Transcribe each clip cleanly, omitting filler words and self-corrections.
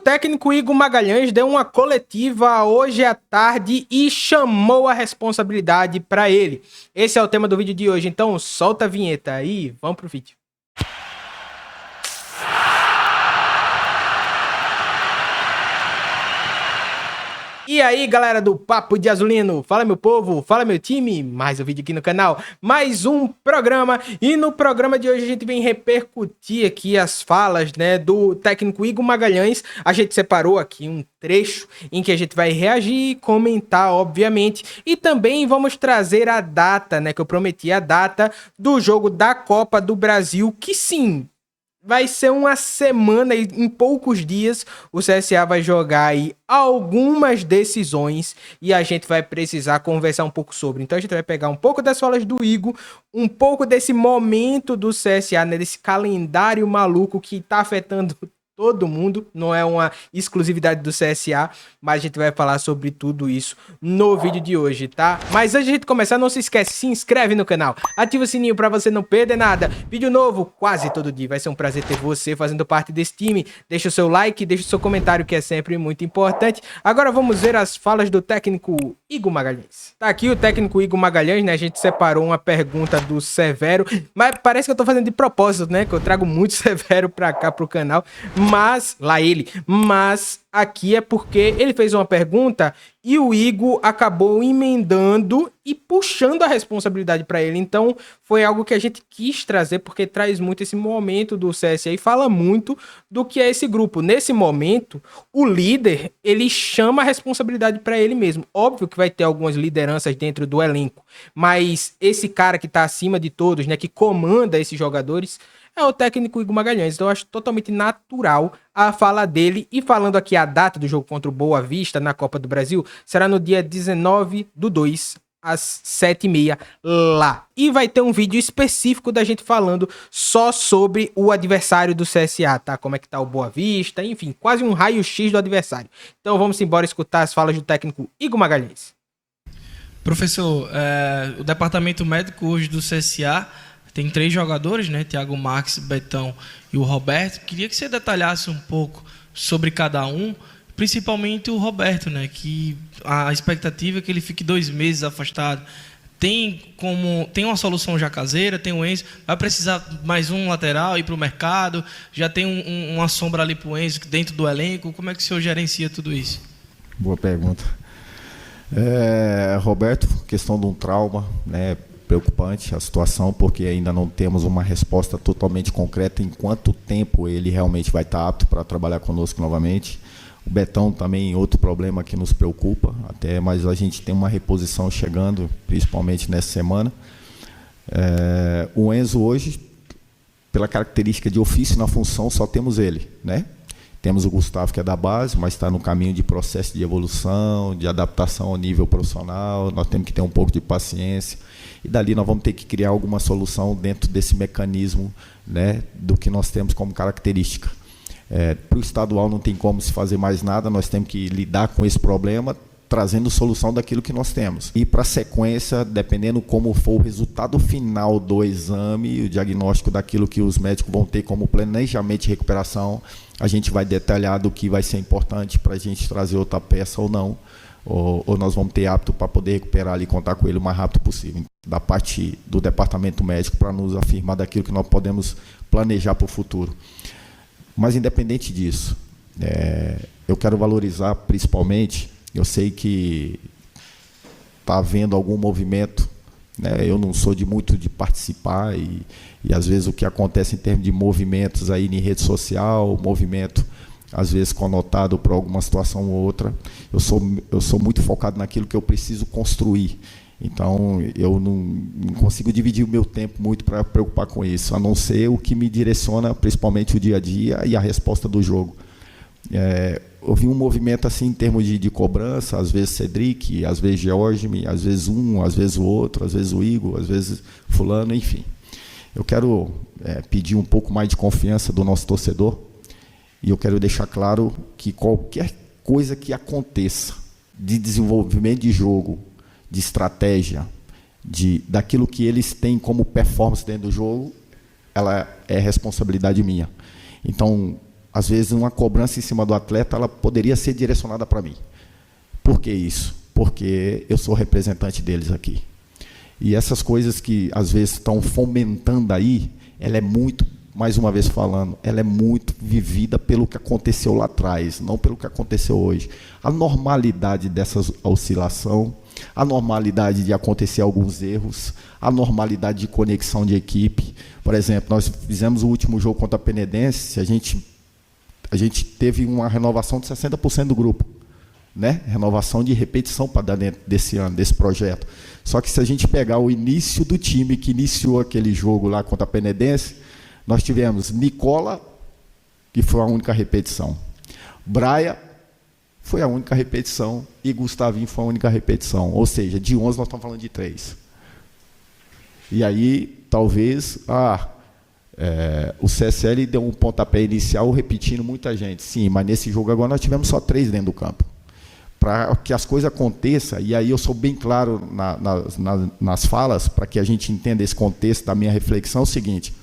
técnico Igor Magalhães deu uma coletiva hoje à tarde e chamou a responsabilidade para ele. Esse é o tema do vídeo de hoje, então solta a vinheta aí, vamos pro vídeo. E aí, galera do Papo de Azulino, fala meu povo, fala meu time, mais um vídeo aqui no canal, mais um programa, e no programa de hoje a gente vem repercutir aqui as falas, né, do técnico Igor Magalhães. A gente separou aqui um trecho em que a gente vai reagir, comentar, obviamente, e também vamos trazer a data, né, que eu prometi, a data do jogo da Copa do Brasil, que sim, vai ser uma semana e em poucos dias o CSA vai jogar aí algumas decisões e a gente vai precisar conversar um pouco sobre. Então a gente vai pegar um pouco das falas do Igor, um pouco desse momento do CSA, né, desse calendário maluco que tá afetando todo mundo, não é uma exclusividade do CSA, mas a gente vai falar sobre tudo isso no vídeo de hoje, tá? Mas antes de a gente começar, não se esquece, se inscreve no canal, ativa o sininho pra você não perder nada. Vídeo novo quase todo dia, vai ser um prazer ter você fazendo parte desse time. Deixa o seu like, deixa o seu comentário, que é sempre muito importante. Agora vamos ver as falas do técnico Igor Magalhães. Tá aqui o técnico Igor Magalhães, né? A gente separou uma pergunta do Severo, mas parece que eu tô fazendo de propósito, né? Que eu trago muito Severo pra cá, pro canal. Mas aqui é porque ele fez uma pergunta e o Igor acabou emendando e puxando a responsabilidade para ele. Então foi algo que a gente quis trazer porque traz muito esse momento do CSA e fala muito do que é esse grupo. Nesse momento, o líder, ele chama a responsabilidade para ele mesmo. Óbvio que vai ter algumas lideranças dentro do elenco, mas esse cara que tá acima de todos, né, que comanda esses jogadores, é o técnico Igor Magalhães. Então eu acho totalmente natural a fala dele. E falando aqui a data do jogo contra o Boa Vista na Copa do Brasil, será no dia 19/2, às 7h30 lá. E vai ter um vídeo específico da gente falando só sobre o adversário do CSA, tá? Como é que tá o Boa Vista, enfim, quase um raio-x do adversário. Então vamos embora escutar as falas do técnico Igor Magalhães. Professor, o departamento médico hoje do CSA tem 3 jogadores, né? Thiago Max, Betão e o Roberto. Queria que você detalhasse um pouco sobre cada um, principalmente o Roberto, né? Que a expectativa é que ele fique 2 meses afastado. Tem uma solução já caseira, tem o Enzo, vai precisar mais um lateral, ir para o mercado, já tem uma sombra ali para o Enzo dentro do elenco. Como é que o senhor gerencia tudo isso? Boa pergunta. Roberto, questão de um trauma, né? Preocupante a situação, porque ainda não temos uma resposta totalmente concreta em quanto tempo ele realmente vai estar apto para trabalhar conosco novamente. O Betão também, outro problema que nos preocupa, mas a gente tem uma reposição chegando, principalmente nessa semana. O Enzo hoje, pela característica de ofício na função, só temos ele, né? Temos o Gustavo, que é da base, mas está no caminho de processo de evolução, de adaptação ao nível profissional. Nós temos que ter um pouco de paciência. E dali nós vamos ter que criar alguma solução dentro desse mecanismo, né, do que nós temos como característica. Para o estadual não tem como se fazer mais nada, nós temos que lidar com esse problema, trazendo solução daquilo que nós temos. E para a sequência, dependendo como for o resultado final do exame, o diagnóstico daquilo que os médicos vão ter como planejamento de recuperação, a gente vai detalhar do que vai ser importante para a gente trazer outra peça ou não, ou nós vamos ter apto para poder recuperar ali e contar com ele o mais rápido possível. Da parte do departamento médico, para nos afirmar daquilo que nós podemos planejar para o futuro. Mas independente disso, eu quero valorizar principalmente, eu sei que está havendo algum movimento, né? Eu não sou muito de participar e às vezes o que acontece em termos de movimentos aí em rede social, movimento às vezes conotado por alguma situação ou outra, eu sou muito focado naquilo que eu preciso construir. Então eu não consigo dividir o meu tempo muito para preocupar com isso, a não ser o que me direciona principalmente o dia a dia e a resposta do jogo. Houve um movimento assim em termos de cobrança, às vezes Cedric, às vezes George, às vezes um, às vezes o outro, às vezes o Igor, às vezes fulano, enfim. Eu quero pedir um pouco mais de confiança do nosso torcedor e eu quero deixar claro que qualquer coisa que aconteça de desenvolvimento de jogo, de estratégia, daquilo que eles têm como performance dentro do jogo, ela é responsabilidade minha. Então, Às vezes, uma cobrança em cima do atleta, ela poderia ser direcionada para mim. Por que isso? Porque eu sou representante deles aqui. E essas coisas que, às vezes, estão fomentando aí, ela é muito, mais uma vez falando, ela é muito vivida pelo que aconteceu lá atrás, não pelo que aconteceu hoje. A normalidade dessa oscilação, a normalidade de acontecer alguns erros, a normalidade de conexão de equipe. Por exemplo, nós fizemos o último jogo contra a Penedense, a gente teve uma renovação de 60% do grupo, né? Renovação de repetição para dar dentro desse ano, desse projeto. Só que se a gente pegar o início do time que iniciou aquele jogo lá contra a Penedense, nós tivemos Nicola, que foi a única repetição. Braia foi a única repetição e Gustavinho foi a única repetição. Ou seja, de 11 nós estamos falando de 3. E aí, talvez, o CSL deu um pontapé inicial repetindo muita gente. Sim, mas nesse jogo agora nós tivemos só 3 dentro do campo. Para que as coisas aconteçam, e aí eu sou bem claro nas falas, para que a gente entenda esse contexto da minha reflexão, é o seguinte: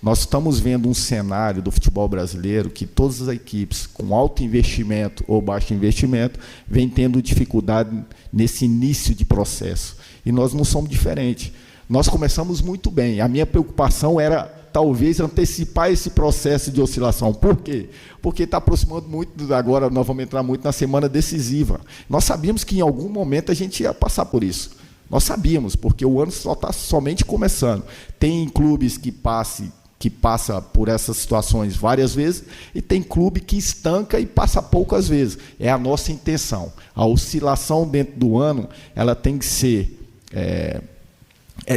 nós estamos vendo um cenário do futebol brasileiro que todas as equipes com alto investimento ou baixo investimento vêm tendo dificuldade nesse início de processo. E nós não somos diferentes. Nós começamos muito bem. A minha preocupação era talvez antecipar esse processo de oscilação. Por quê? Porque está aproximando muito, agora nós vamos entrar muito na semana decisiva. Nós sabíamos que em algum momento a gente ia passar por isso. Nós sabíamos, porque o ano só está somente começando. Tem clubes que passa por essas situações várias vezes, e tem clube que estanca e passa poucas vezes. É a nossa intenção. A oscilação dentro do ano, ela tem que ser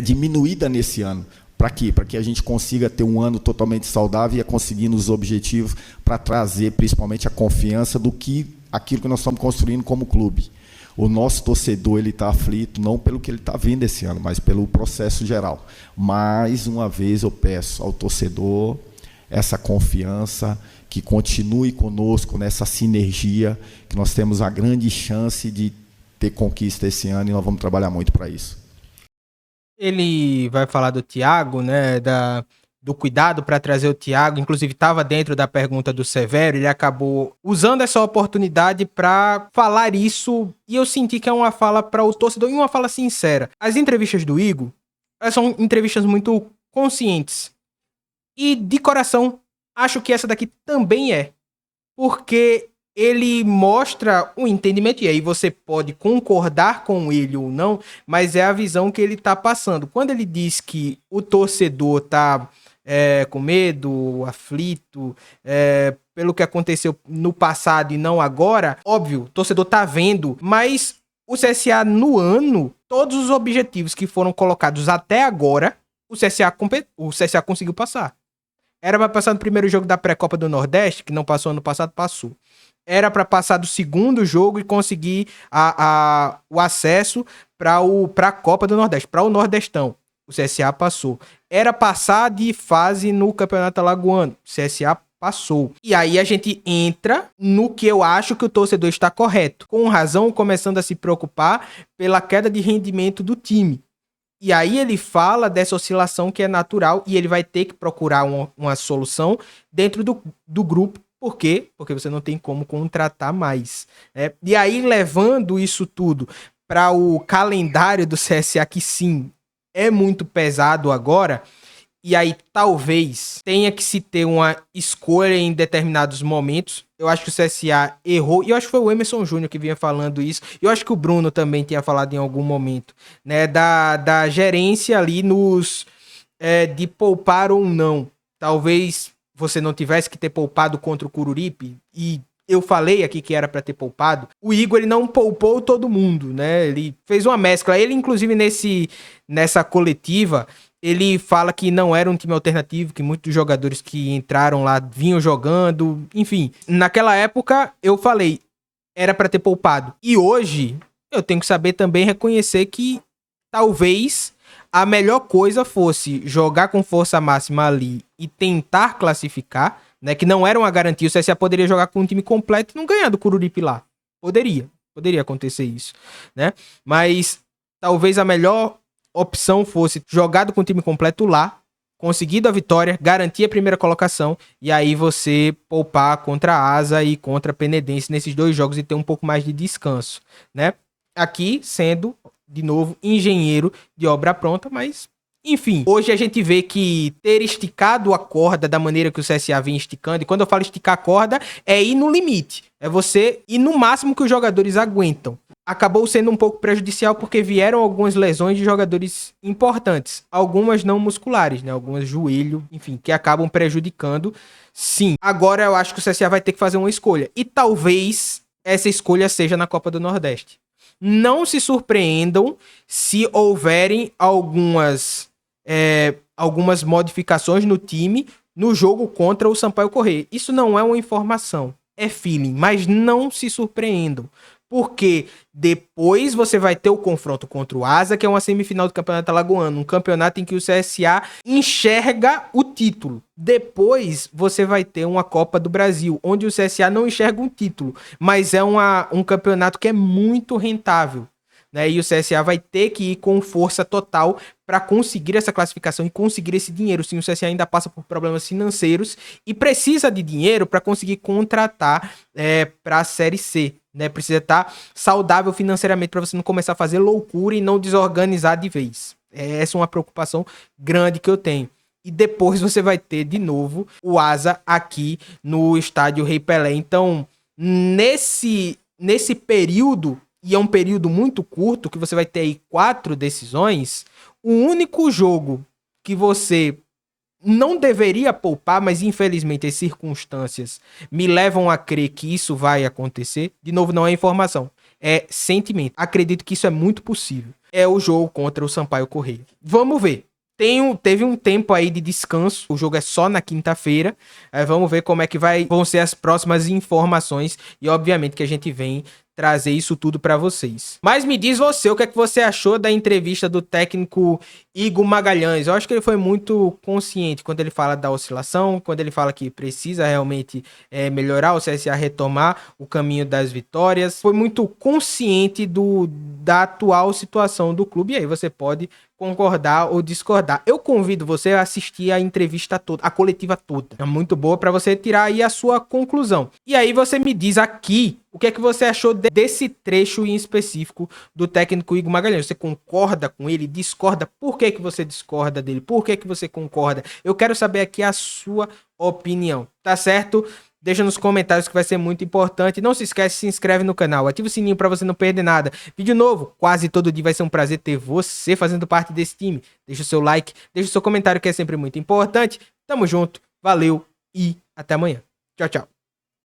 diminuída nesse ano. Para quê? Para que a gente consiga ter um ano totalmente saudável e conseguindo os objetivos para trazer, principalmente, a confiança aquilo que nós estamos construindo como clube. O nosso torcedor está aflito, não pelo que ele está vendo esse ano, mas pelo processo geral. Mais uma vez eu peço ao torcedor essa confiança, que continue conosco nessa sinergia, que nós temos a grande chance de ter conquista esse ano e nós vamos trabalhar muito para isso. Ele vai falar do Thiago, né, do cuidado para trazer o Thiago, inclusive estava dentro da pergunta do Severo, ele acabou usando essa oportunidade para falar isso, e eu senti que é uma fala para o torcedor, e uma fala sincera. As entrevistas do Igor, elas são entrevistas muito conscientes, e de coração, acho que essa daqui também é, porque ele mostra o entendimento, e aí você pode concordar com ele ou não, mas é a visão que ele tá passando. Quando ele diz que o torcedor tá com medo, aflito, pelo que aconteceu no passado e não agora, óbvio, o torcedor tá vendo, mas o CSA no ano, todos os objetivos que foram colocados até agora, o CSA conseguiu passar. Era para passar no primeiro jogo da pré-copa do Nordeste, que não passou ano passado, passou. Era para passar do segundo jogo e conseguir o acesso para a Copa do Nordeste, para o Nordestão. O CSA passou. Era passar de fase no Campeonato Alagoano. O CSA passou. E aí a gente entra no que eu acho que o torcedor está correto. Com razão, começando a se preocupar pela queda de rendimento do time. E aí ele fala dessa oscilação que é natural e ele vai ter que procurar uma solução dentro do grupo. Por quê? Porque você não tem como contratar mais. Né? E aí, levando isso tudo para o calendário do CSA, que sim, é muito pesado agora, e aí talvez tenha que se ter uma escolha em determinados momentos. Eu acho que o CSA errou, e eu acho que foi o Emerson Júnior que vinha falando isso, e eu acho que o Bruno também tinha falado em algum momento, né, da gerência ali de poupar ou não. Talvez você não tivesse que ter poupado contra o Coruripe, e eu falei aqui que era para ter poupado. O Igor, ele não poupou todo mundo, né? Ele fez uma mescla. Ele, inclusive, nessa coletiva, ele fala que não era um time alternativo, que muitos jogadores que entraram lá vinham jogando, enfim. Naquela época, eu falei, era para ter poupado. E hoje, eu tenho que saber também reconhecer que talvez a melhor coisa fosse jogar com força máxima ali e tentar classificar, né? Que não era uma garantia. O CSA poderia jogar com um time completo e não ganhar do Coruripe lá. Poderia acontecer isso, né? Mas talvez a melhor opção fosse jogado com o time completo lá, conseguido a vitória, garantir a primeira colocação e aí você poupar contra a Asa e contra a Penedense nesses 2 jogos e ter um pouco mais de descanso, né? Aqui sendo, de novo, engenheiro de obra pronta, mas enfim, hoje a gente vê que ter esticado a corda da maneira que o CSA vem esticando, e quando eu falo esticar a corda, é ir no limite. É você ir no máximo que os jogadores aguentam. Acabou sendo um pouco prejudicial porque vieram algumas lesões de jogadores importantes. Algumas não musculares, né? Algumas joelho, enfim, que acabam prejudicando. Sim. Agora eu acho que o CSA vai ter que fazer uma escolha. E talvez essa escolha seja na Copa do Nordeste. Não se surpreendam se houverem algumas modificações no time no jogo contra o Sampaio Corrêa. Isso não é uma informação, é feeling, mas não se surpreendam, porque depois você vai ter o confronto contra o Asa, que é uma semifinal do Campeonato Alagoano, um campeonato em que o CSA enxerga o título. Depois você vai ter uma Copa do Brasil, onde o CSA não enxerga um título, mas é um campeonato que é muito rentável, né? E o CSA vai ter que ir com força total para conseguir essa classificação e conseguir esse dinheiro. Sim, o CSA ainda passa por problemas financeiros e precisa de dinheiro para conseguir contratar para a Série C, né? Precisa estar saudável financeiramente para você não começar a fazer loucura e não desorganizar de vez. Essa é uma preocupação grande que eu tenho. E depois você vai ter de novo o Asa aqui no estádio Rei Pelé. Então, nesse período, e é um período muito curto, que você vai ter aí 4 decisões, o único jogo que você não deveria poupar, mas infelizmente as circunstâncias me levam a crer que isso vai acontecer, de novo, não é informação, é sentimento. Acredito que isso é muito possível. É o jogo contra o Sampaio Corrêa. Vamos ver. Teve um tempo aí de descanso, o jogo é só na quinta-feira, vamos ver como é que vão ser as próximas informações e obviamente que a gente vem trazer isso tudo pra vocês. Mas me diz você, o que é que você achou da entrevista do técnico Igor Magalhães? Eu acho que ele foi muito consciente quando ele fala da oscilação, quando ele fala que precisa realmente melhorar, o CSA retomar o caminho das vitórias. Foi muito consciente da atual situação do clube, e aí você pode concordar ou discordar. Eu convido você a assistir a entrevista toda, a coletiva toda. É muito boa para você tirar aí a sua conclusão. E aí você me diz aqui o que é que você achou desse trecho em específico do técnico Igor Magalhães. Você concorda com ele? Discorda? Por que você discorda dele? Por que você concorda? Eu quero saber aqui a sua opinião, tá certo? Deixa nos comentários que vai ser muito importante. Não se esquece, se inscreve no canal, ativa o sininho para você não perder nada. Vídeo novo, quase todo dia, vai ser um prazer ter você fazendo parte desse time. Deixa o seu like, deixa o seu comentário que é sempre muito importante. Tamo junto, valeu e até amanhã. Tchau, tchau.